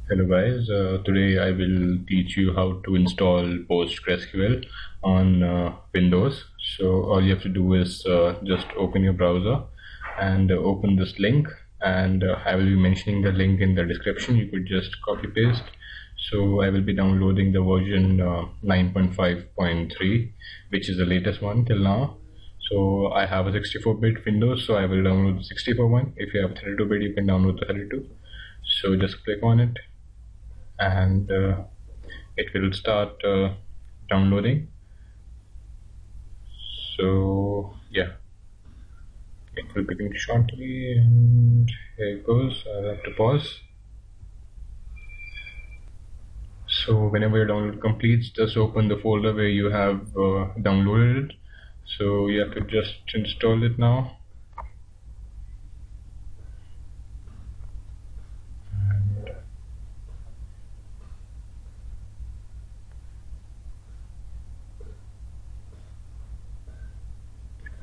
Hello guys, today I will teach you how to install PostgreSQL on Windows. So all you have to do is just open your browser and open this link, and I will be mentioning the link in the description. You could just copy paste. So I will be downloading the version 9.5.3, which is the latest one till now. So I have a 64-bit Windows, so I will download the 64 one. If you have 32-bit, you can download the 32. So just click on it, and it will start downloading. So yeah, it will begin shortly, and here it goes. I have to pause. So whenever your download completes, just open the folder where you have downloaded it. So you have to just install it now.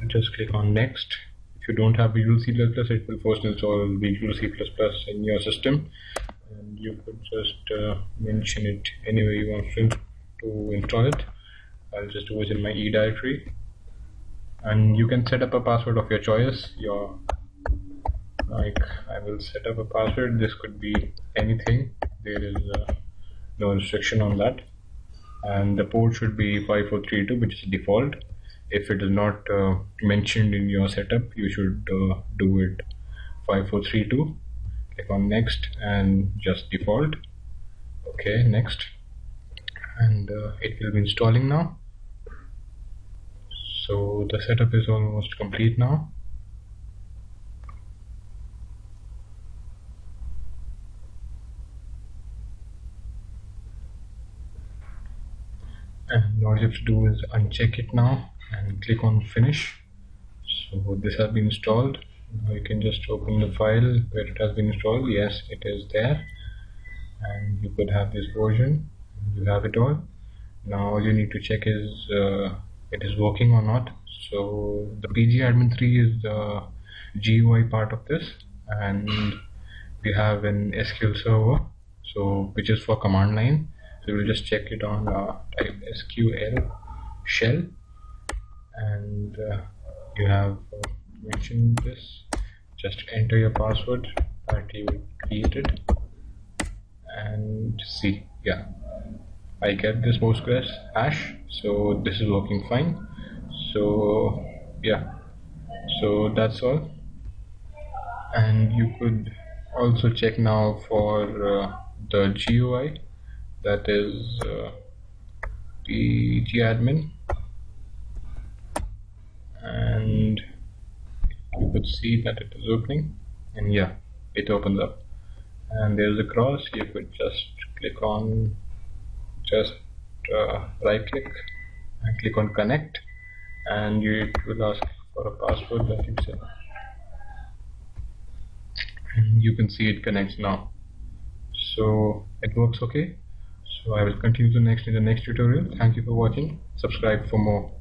Just click on next. If you don't have Visual C++, it will first install Visual C++ in your system, and you could just mention it anywhere you want to install it. I'll just do it in my E directory, and you can set up a password of your choice. I will set up a password. This could be anything. There is no restriction on that, and the port should be 5432, which is default. If it is not mentioned in your setup, you should do it 5432. Click on next and just default. Okay, next, and it will be installing now. So the setup is almost complete now. And all you have to do is uncheck it now and click on finish. So this has been installed. Now you can just open the file where it has been installed. Yes, it is there, and you could have this version. You have it all. Now all you need to check is it is working or not. So the pgadmin3 is the GUI part of this, and we have an SQL server, so which is for command line. So we'll just check it on type SQL shell, and you have mentioned this. Just enter your password that you created and see. Yeah, I get this Postgres hash, so this is working fine. So yeah, so that's all. And you could also check now for the GUI, that is pgadmin, and you could see that it is opening, and yeah, it opens up, and there's a cross. You could just click on, just right click and click on connect, and it will ask for a password that you set, and you can see it connects now. So it works okay. So I will continue in the next tutorial. Thank you for watching. Subscribe for more.